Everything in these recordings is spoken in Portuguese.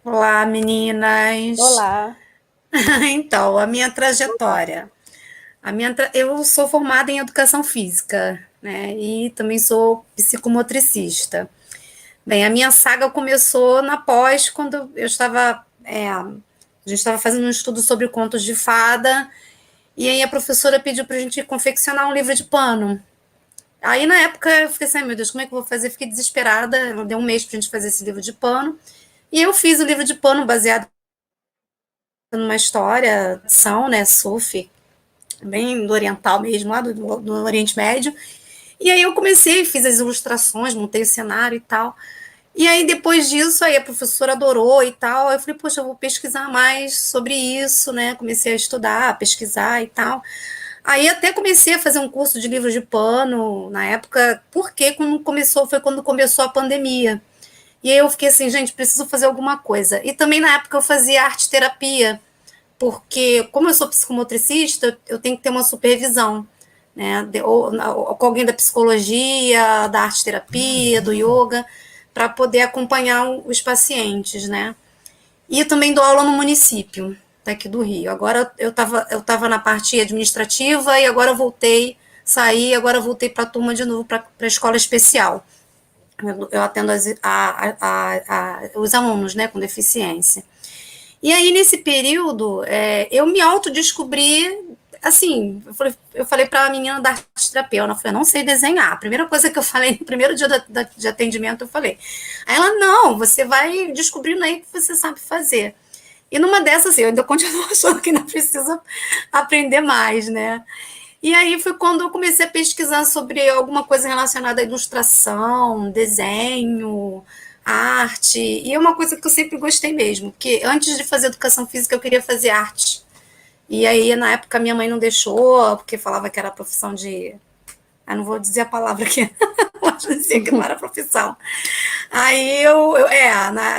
Olá, meninas. Olá. Então, a minha trajetória. Eu sou formada em educação física, né? E também sou psicomotricista. Bem, a minha saga começou na pós, quando eu estava. A gente estava fazendo um estudo sobre contos de fada, e aí a professora pediu para a gente confeccionar um livro de pano. Aí, na época, eu fiquei assim, "Ai, meu Deus, como é que eu vou fazer?" Fiquei desesperada. Ela deu um mês para a gente fazer esse livro de pano. E eu fiz o livro de pano baseado numa história, ação, né, Sufi, bem do oriental mesmo, lá do Oriente Médio. E aí eu comecei, fiz as ilustrações, montei o cenário e tal. E aí depois disso, aí a professora adorou e tal. Aí eu falei, poxa, eu vou pesquisar mais sobre isso, né? Comecei a estudar, a pesquisar e tal. Aí até comecei a fazer um curso de livros de pano na época, porque quando começou a pandemia. E aí eu fiquei assim, gente, preciso fazer alguma coisa. E também na época eu fazia arte terapia, porque como eu sou psicomotricista, eu tenho que ter uma supervisão, né, ou com alguém da psicologia, da arte terapia, do yoga, para poder acompanhar os pacientes, né. E eu também dou aula no município daqui do Rio. Agora eu tava na parte administrativa e agora eu voltei, saí, agora eu voltei para a turma de novo, para a escola especial. Eu atendo os alunos, né, com deficiência. E aí, nesse período, eu me autodescobri, assim, eu falei para a menina da arte terapeuta, eu falei, não sei desenhar. A primeira coisa que eu falei no primeiro dia de atendimento, eu falei. Aí ela, não, você vai descobrindo aí o que você sabe fazer. E numa dessas, assim, eu ainda continuo achando que ainda precisa aprender mais, né? E aí foi quando eu comecei a pesquisar sobre alguma coisa relacionada à ilustração, desenho, arte. E é uma coisa que eu sempre gostei mesmo, porque antes de fazer educação física eu queria fazer arte. E aí na época minha mãe não deixou, porque falava que era profissão de. Ah, não vou dizer a palavra aqui, mas dizia que não era profissão. Aí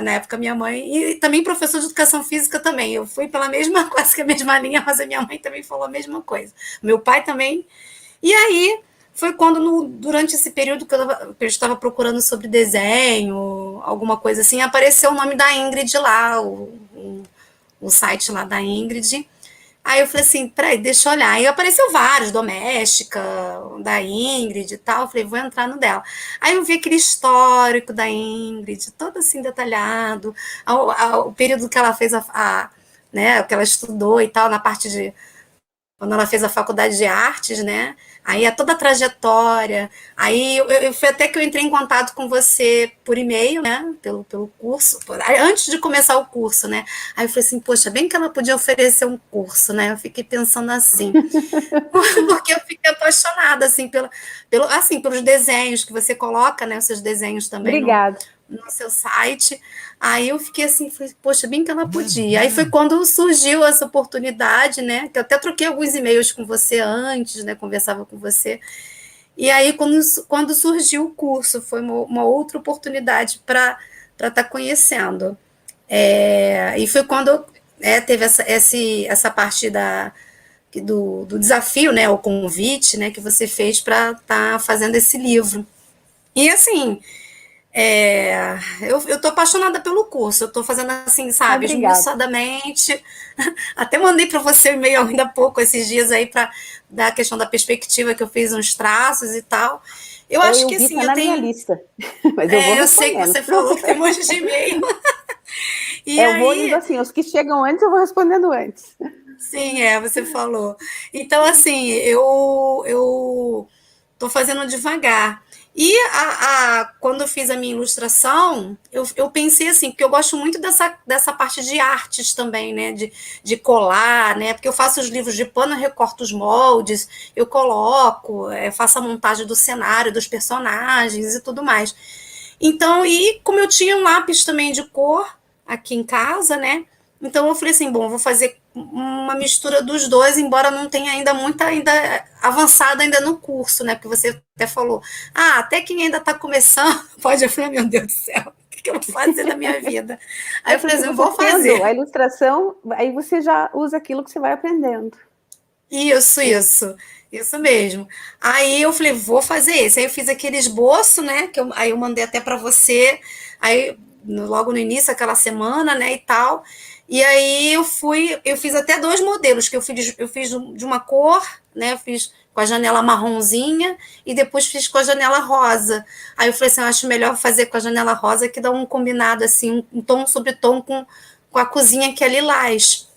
na época minha mãe, e também professor de educação física também, eu fui pela mesma, quase que a mesma linha, mas a minha mãe também falou a mesma coisa. Meu pai também. E aí foi quando, durante esse período que eu estava procurando sobre desenho, alguma coisa assim, apareceu o nome da Ingrid lá, o site lá da Ingrid. Aí eu falei assim, peraí, deixa eu olhar. Aí apareceu vários, doméstica, da Ingrid e tal. Eu falei, vou entrar no dela. Aí eu vi aquele histórico da Ingrid, todo assim detalhado, o período que ela fez né, que ela estudou e tal, na parte de quando ela fez a faculdade de artes, né? Aí é toda a trajetória. Aí foi até que eu entrei em contato com você por e-mail, né? Pelo curso, antes de começar o curso, né? Aí eu falei assim, poxa, bem que ela podia oferecer um curso, né? Eu fiquei pensando assim, porque eu fiquei apaixonada assim assim pelos desenhos que você coloca, né? Os seus desenhos também Obrigada. no seu site. Aí eu fiquei assim, falei, poxa, bem que ela podia. Aí foi quando surgiu essa oportunidade, né? Que eu até troquei alguns e-mails com você antes, né? Conversava com você. E aí, quando surgiu o curso, foi uma outra oportunidade para estar conhecendo. E foi quando teve essa parte do desafio, né? O convite, né? Que você fez para estar fazendo esse livro. E assim, eu tô apaixonada pelo curso, eu tô fazendo assim, Ah, sabe, obrigada. esmiuçadamente. Até mandei para você um e-mail ainda há pouco, esses dias aí, para dar a questão da perspectiva, que eu fiz uns traços e tal. Eu acho Eu que vi, tá assim, eu na minha tenho. lista, mas eu vou Eu sei que respondendo, não você se falou que preocupe. tem um monte de e-mail. E Eu vou indo aí, assim, os que chegam antes eu vou respondendo antes. sim, você falou. Então, assim, eu tô fazendo devagar. E quando eu fiz a minha ilustração, eu pensei assim, porque eu gosto muito dessa parte de artes também, né? De colar, né? Porque eu faço os livros de pano, eu recorto os moldes, eu coloco, faço a montagem do cenário, dos personagens e tudo mais. Então, e como eu tinha um lápis também de cor aqui em casa, né? Então eu falei assim, bom, vou fazer uma mistura dos dois, embora não tenha ainda muita ainda avançada ainda no curso, né? Porque você até falou, até quem ainda está começando pode. Eu falei, meu Deus do céu, o que eu vou fazer da minha vida? Aí É eu falei porque assim, você vou tendo a fazer. ilustração, aí você já usa aquilo que você vai aprendendo. Isso, Né? isso mesmo. Aí eu falei, vou fazer esse. Aí eu fiz aquele esboço, né? Aí eu mandei até para você. Aí logo no início, aquela semana, né, e tal. E aí eu fiz até 2 modelos, que eu fiz de uma cor, né, eu fiz com a janela marronzinha e depois fiz com a janela rosa. Aí eu falei assim, eu acho melhor fazer com a janela rosa, que dá um combinado, assim, um tom sobre tom com a cozinha, que é lilás.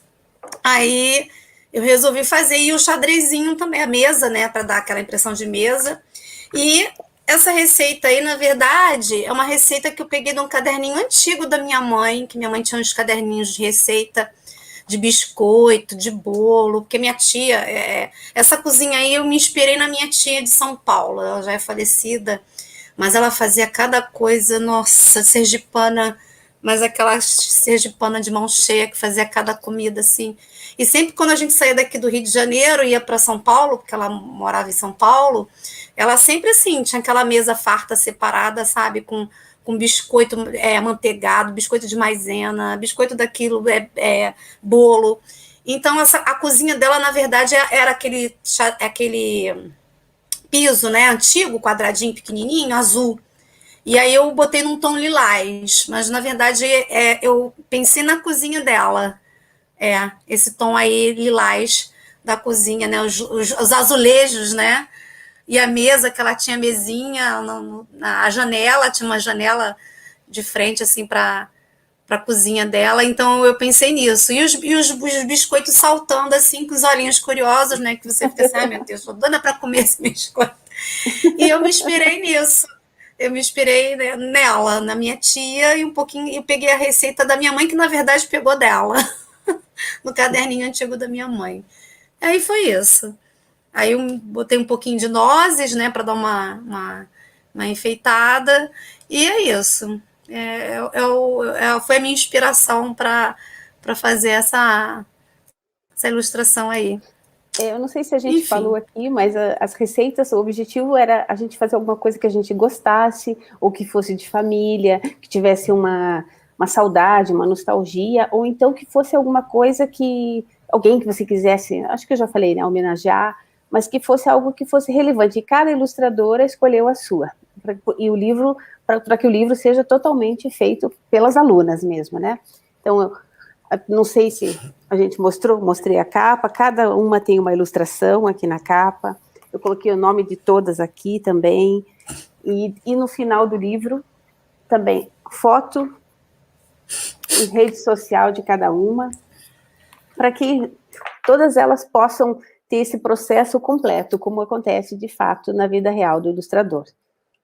Aí eu resolvi fazer, e o xadrezinho também, a mesa, né, para dar aquela impressão de mesa. E essa receita aí, na verdade, é uma receita que eu peguei de um caderninho antigo da minha mãe, que minha mãe tinha uns caderninhos de receita de biscoito, de bolo, porque minha tia, essa cozinha aí eu me inspirei na minha tia de São Paulo, ela já é falecida, mas ela fazia cada coisa, nossa, sergipana, mas aquela sergipana de mão cheia que fazia cada comida assim. E sempre quando a gente saía daqui do Rio de Janeiro e ia para São Paulo, porque ela morava em São Paulo, ela sempre assim tinha aquela mesa farta separada, sabe, com biscoito amanteigado, biscoito de maisena, biscoito daquilo, bolo. Então a cozinha dela, na verdade, era aquele piso, né, antigo, quadradinho, pequenininho, azul. E aí eu botei num tom lilás, mas na verdade eu pensei na cozinha dela, esse tom aí lilás da cozinha, né, os azulejos, né, e a mesa, que ela tinha mesinha, na janela, tinha uma janela de frente, assim, para a cozinha dela, então eu pensei nisso. E os biscoitos saltando, assim, com os olhinhos curiosos, né, que você fica assim, ai meu Deus, tô dando para comer esse biscoito. E eu me inspirei nisso. Eu me inspirei, né, nela, na minha tia, e um pouquinho, eu peguei a receita da minha mãe, que na verdade pegou dela, no caderninho antigo da minha mãe. Aí foi isso. Aí eu botei um pouquinho de nozes, né, para dar uma enfeitada, e é isso. Foi a minha inspiração para fazer essa ilustração aí. Eu não sei se a gente falou Enfim. aqui, mas as receitas, o objetivo era a gente fazer alguma coisa que a gente gostasse, ou que fosse de família, que tivesse uma saudade, uma nostalgia, ou então que fosse alguma coisa que alguém que você quisesse, acho que eu já falei, né, homenagear, mas que fosse algo que fosse relevante. E cada ilustradora escolheu a sua. E o livro, para que o livro seja totalmente feito pelas alunas mesmo, né? Então, não sei se a gente mostrei a capa, cada uma tem uma ilustração aqui na capa, eu coloquei o nome de todas aqui também, e no final do livro também foto e rede social de cada uma, para que todas elas possam ter esse processo completo, como acontece de fato na vida real do ilustrador.